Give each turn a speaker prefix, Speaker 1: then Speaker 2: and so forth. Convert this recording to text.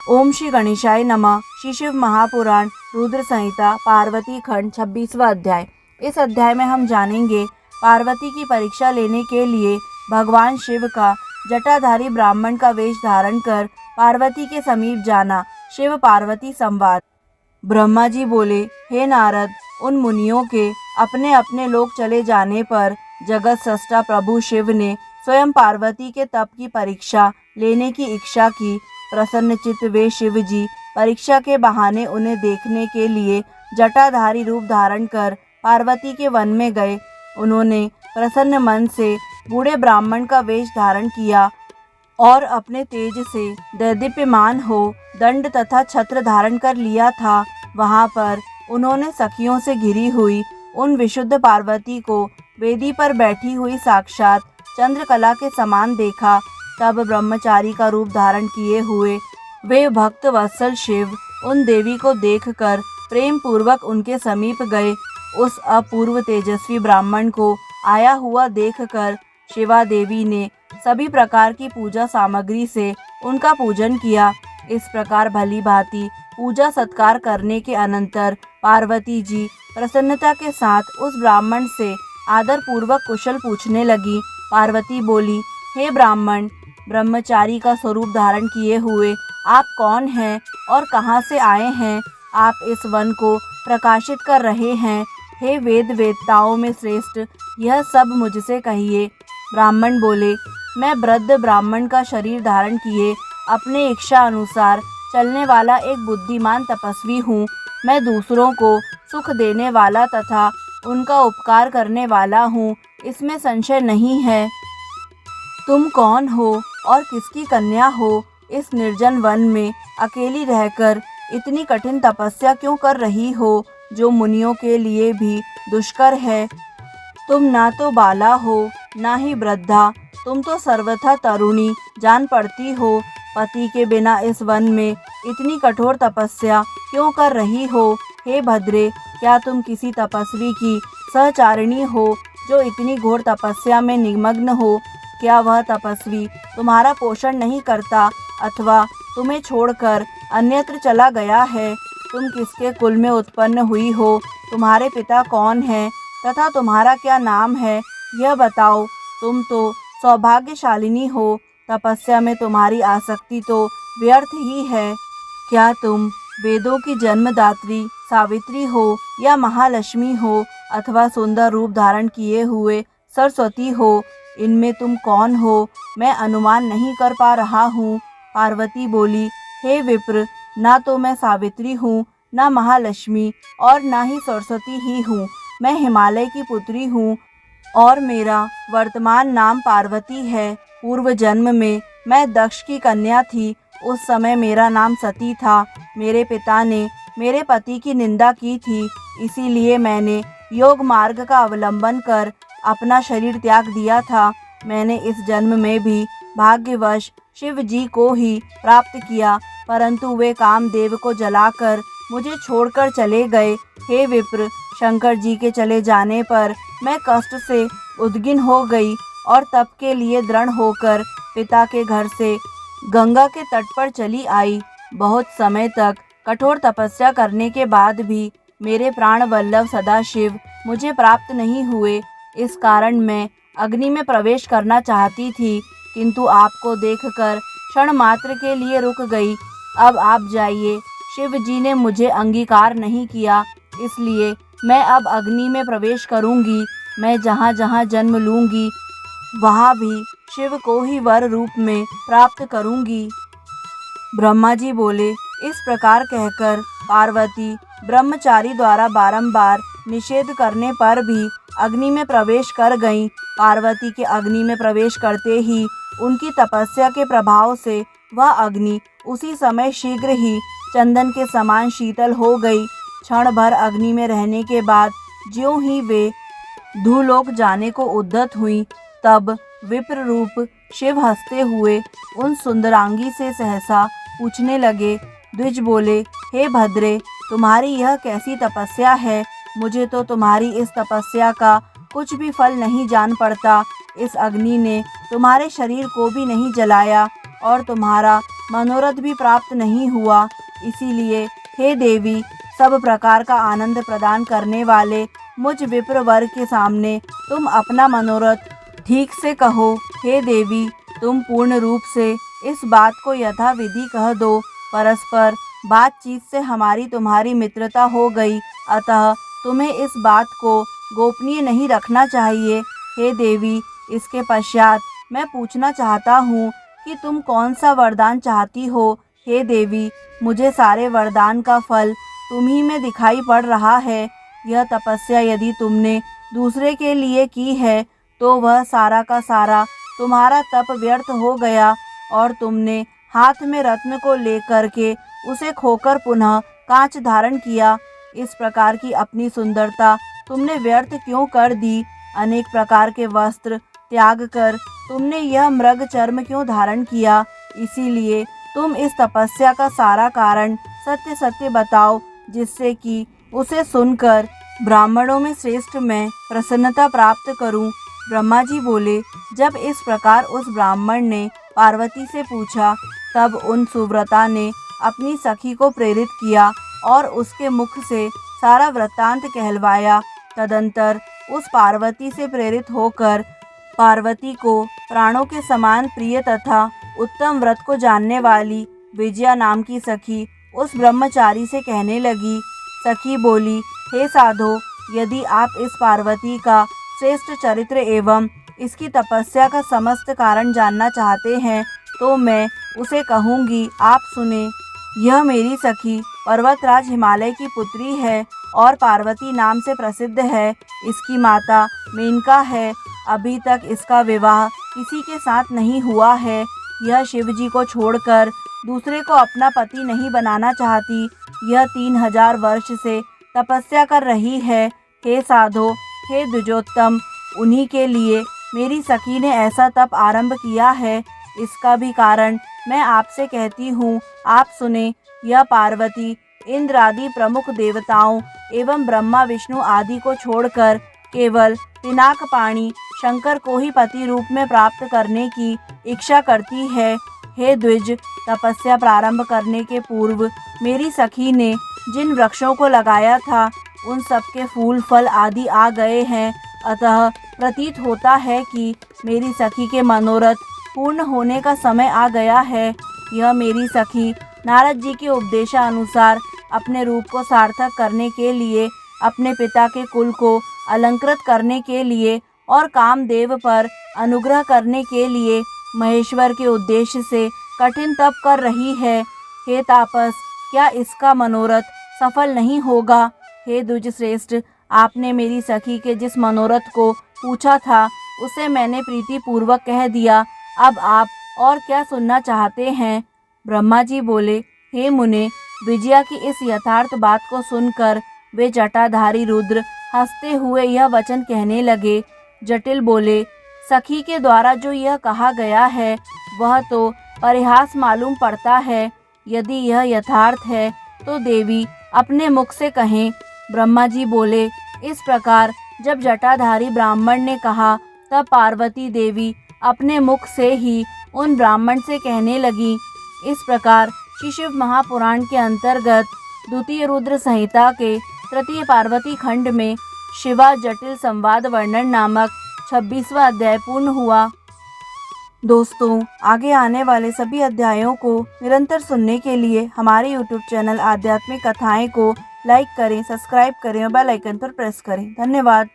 Speaker 1: ओम श्री गणेशाय नमः। श्री शिव महापुराण रुद्र संहिता पार्वती खंड 26वां अध्याय। इस अध्याय में हम जानेंगे पार्वती की परीक्षा लेने के लिए भगवान शिव का जटाधारी ब्राह्मण का वेश धारण कर पार्वती के समीप जाना। शिव पार्वती संवाद। ब्रह्मा जी बोले, हे नारद, उन मुनियों के अपने अपने लोक चले जाने पर जगत सृष्टा प्रभु शिव ने स्वयं पार्वती के तप की परीक्षा लेने की इच्छा की। प्रसन्नचित्त वे शिव जी परीक्षा के बहाने उन्हें देखने के लिए जटाधारी रूप धारण कर पार्वती के वन में गए। उन्होंने प्रसन्न मन से बूढ़े ब्राह्मण का वेश धारण किया और अपने तेज से दैदीप्यमान हो दंड तथा छत्र धारण कर लिया था। वहां पर उन्होंने सखियों से घिरी हुई उन विशुद्ध पार्वती को वेदी पर बैठी हुई साक्षात चंद्रकला के समान देखा। तब ब्रह्मचारी का रूप धारण किए हुए वे भक्त वत्सल शिव उन देवी को देखकर प्रेम पूर्वक उनके समीप गए। उस अपूर्व तेजस्वी ब्राह्मण को आया हुआ देखकर शिवा देवी ने सभी प्रकार की पूजा सामग्री से उनका पूजन किया। इस प्रकार भली भांति पूजा सत्कार करने के अनंतर पार्वती जी प्रसन्नता के साथ उस ब्राह्मण से आदर पूर्वक कुशल पूछने लगी। पार्वती बोली, हे ब्राह्मण, ब्रह्मचारी का स्वरूप धारण किए हुए आप कौन हैं और कहाँ से आए हैं? आप इस वन को प्रकाशित कर रहे हैं। हे वेद वेदताओं में श्रेष्ठ, यह सब मुझसे कहिए। ब्राह्मण बोले, मैं वृद्ध ब्राह्मण का शरीर धारण किए अपने इच्छा अनुसार चलने वाला एक बुद्धिमान तपस्वी हूँ। मैं दूसरों को सुख देने वाला तथा उनका उपकार करने वाला हूँ, इसमें संशय नहीं है। तुम कौन हो और किसकी कन्या हो? इस निर्जन वन में अकेली रहकर इतनी कठिन तपस्या क्यों कर रही हो, जो मुनियों के लिए भी दुष्कर है? तुम ना तो बाला हो, ना ही वृद्धा, तुम तो सर्वथा तरुणी जान पड़ती हो। पति के बिना इस वन में इतनी कठोर तपस्या क्यों कर रही हो? हे भद्रे, क्या तुम किसी तपस्वी की सहचारिणी हो जो इतनी घोर तपस्या में निमग्न हो? क्या वह तपस्वी तुम्हारा पोषण नहीं करता अथवा तुम्हें छोड़कर अन्यत्र चला गया है? तुम किसके कुल में उत्पन्न हुई हो? तुम्हारे पिता कौन हैं तथा तुम्हारा क्या नाम है, यह बताओ। तुम तो सौभाग्यशालिनी हो, तपस्या में तुम्हारी आसक्ति तो व्यर्थ ही है। क्या तुम वेदों की जन्मदात्री सावित्री हो या महालक्ष्मी हो अथवा सुंदर रूप धारण किए हुए सरस्वती हो? इनमें तुम कौन हो, मैं अनुमान नहीं कर पा रहा हूँ। पार्वती बोली, हे विप्र, ना तो मैं सावित्री हूँ, ना महालक्ष्मी और ना ही सरस्वती ही हूँ। मैं हिमालय की पुत्री हूँ और मेरा वर्तमान नाम पार्वती है। पूर्व जन्म में मैं दक्ष की कन्या थी। उस समय मेरा नाम सती था। मेरे पिता ने मेरे पति की निंदा की थी, इसीलिए मैंने योग मार्ग का अवलंबन कर अपना शरीर त्याग दिया था। मैंने इस जन्म में भी भाग्यवश शिव जी को ही प्राप्त किया, परंतु वे कामदेव को जलाकर मुझे छोड़कर चले गए। हे विप्र, शंकर जी के चले जाने पर मैं कष्ट से उद्गिन हो गई और तप के लिए दृढ़ होकर पिता के घर से गंगा के तट पर चली आई। बहुत समय तक कठोर तपस्या करने के बाद भी मेरे प्राण वल्लभ सदाशिव मुझे प्राप्त नहीं हुए। इस कारण मैं अग्नि में प्रवेश करना चाहती थी, किंतु आपको देखकर क्षण मात्र के लिए रुक गई। अब आप जाइए। शिव जी ने मुझे अंगीकार नहीं किया, इसलिए मैं अब अग्नि में प्रवेश करूंगी। मैं जहाँ जहाँ जन्म लूंगी वहाँ भी शिव को ही वर रूप में प्राप्त करूंगी। ब्रह्मा जी बोले, इस प्रकार कहकर पार्वती ब्रह्मचारी द्वारा बारंबार निषेध करने पर भी अग्नि में प्रवेश कर गईं। पार्वती के अग्नि में प्रवेश करते ही उनकी तपस्या के प्रभाव से वह अग्नि उसी समय शीघ्र ही चंदन के समान शीतल हो गई। क्षण भर अग्नि में रहने के बाद ज्यों ही वे धूलोक जाने को उद्यत हुई, तब विप्र रूप शिव हंसते हुए उन सुंदरांगी से सहसा पूछने लगे। द्विज बोले, हे भद्रे, तुम्हारी यह कैसी तपस्या है? मुझे तो तुम्हारी इस तपस्या का कुछ भी फल नहीं जान पड़ता। इस अग्नि ने तुम्हारे शरीर को भी नहीं जलाया और तुम्हारा मनोरथ भी प्राप्त नहीं हुआ। इसीलिए हे देवी, सब प्रकार का आनंद प्रदान करने वाले मुझ विप्र वर्ग के सामने तुम अपना मनोरथ ठीक से कहो। हे देवी, तुम पूर्ण रूप से इस बात को यथाविधि कह दो। परस्पर बातचीत से हमारी तुम्हारी मित्रता हो गई, अतः तुम्हें इस बात को गोपनीय नहीं रखना चाहिए। हे देवी, इसके पश्चात मैं पूछना चाहता हूँ कि तुम कौन सा वरदान चाहती हो। हे देवी, मुझे सारे वरदान का फल तुम्ही में दिखाई पड़ रहा है। यह तपस्या यदि तुमने दूसरे के लिए की है तो वह सारा का सारा तुम्हारा तप व्यर्थ हो गया और तुमने हाथ में रत्न को लेकर के उसे खोकर पुनः कांच धारण किया। इस प्रकार की अपनी सुंदरता तुमने व्यर्थ क्यों कर दी? अनेक प्रकार के वस्त्र त्याग कर तुमने यह मृग चर्म क्यों धारण किया? इसीलिए तुम इस तपस्या का सारा कारण सत्य सत्य बताओ, जिससे कि उसे सुनकर ब्राह्मणों में श्रेष्ठ मैं प्रसन्नता प्राप्त करूं। ब्रह्मा जी बोले, जब इस प्रकार उस ब्राह्मण ने पार्वती से पूछा, तब उन सुव्रता ने अपनी सखी को प्रेरित किया और उसके मुख से सारा वृत्तांत कहलवाया। तदंतर उस पार्वती से प्रेरित होकर पार्वती को प्राणों के समान प्रिय तथा उत्तम व्रत को जानने वाली विजया नाम की सखी उस ब्रह्मचारी से कहने लगी। सखी बोली, हे साधो, यदि आप इस पार्वती का श्रेष्ठ चरित्र एवं इसकी तपस्या का समस्त कारण जानना चाहते हैं तो मैं उसे कहूँगी, आप सुने। यह मेरी सखी पर्वतराज हिमालय की पुत्री है और पार्वती नाम से प्रसिद्ध है। इसकी माता मेनका है। अभी तक इसका विवाह किसी के साथ नहीं हुआ है। यह शिव जी को छोड़कर दूसरे को अपना पति नहीं बनाना चाहती। यह 3000 वर्ष से तपस्या कर रही है। हे साधो, हे द्विजोत्तम, उन्हीं के लिए मेरी सखी ने ऐसा तप आरंभ किया है। इसका भी कारण मैं आपसे कहती हूँ, आप सुने। यह पार्वती इंद्र आदि प्रमुख देवताओं एवं ब्रह्मा विष्णु आदि को छोड़कर केवल पिनाकपाणी शंकर को ही पति रूप में प्राप्त करने की इच्छा करती है। हे द्विज, तपस्या प्रारंभ करने के पूर्व मेरी सखी ने जिन वृक्षों को लगाया था उन सब के फूल फल आदि आ गए हैं। अतः प्रतीत होता है कि मेरी सखी के मनोरथ पूर्ण होने का समय आ गया है। यह मेरी सखी नारद जी के उपदेशानुसार अपने रूप को सार्थक करने के लिए, अपने पिता के कुल को अलंकृत करने के लिए और कामदेव पर अनुग्रह करने के लिए महेश्वर के उद्देश्य से कठिन तप कर रही है। हे तापस, क्या इसका मनोरथ सफल नहीं होगा? हे द्विज श्रेष्ठ, आपने मेरी सखी के जिस मनोरथ को पूछा था उसे मैंने प्रीति पूर्वक कह दिया। अब आप और क्या सुनना चाहते हैं? ब्रह्मा जी बोले, हे मुने, विजया की इस यथार्थ बात को सुनकर वे जटाधारी रुद्र हंसते हुए यह वचन कहने लगे। जटिल बोले, सखी के द्वारा जो यह कहा गया है वह तो परिहास मालूम पड़ता है। यदि यह यथार्थ है तो देवी अपने मुख से कहें। ब्रह्मा जी बोले, इस प्रकार जब जटाधारी ब्राह्मण ने कहा तब पार्वती देवी अपने मुख से ही उन ब्राह्मण से कहने लगी। इस प्रकार शिशिव महापुराण के अंतर्गत द्वितीय रुद्र संहिता के तृतीय पार्वती खंड में शिवा जटिल संवाद वर्णन नामक 26वां अध्याय पूर्ण हुआ। दोस्तों, आगे आने वाले सभी अध्यायों को निरंतर सुनने के लिए हमारे YouTube चैनल आध्यात्मिक कथाएं को लाइक करें, सब्सक्राइब करें और बेल आइकन पर प्रेस करें। धन्यवाद।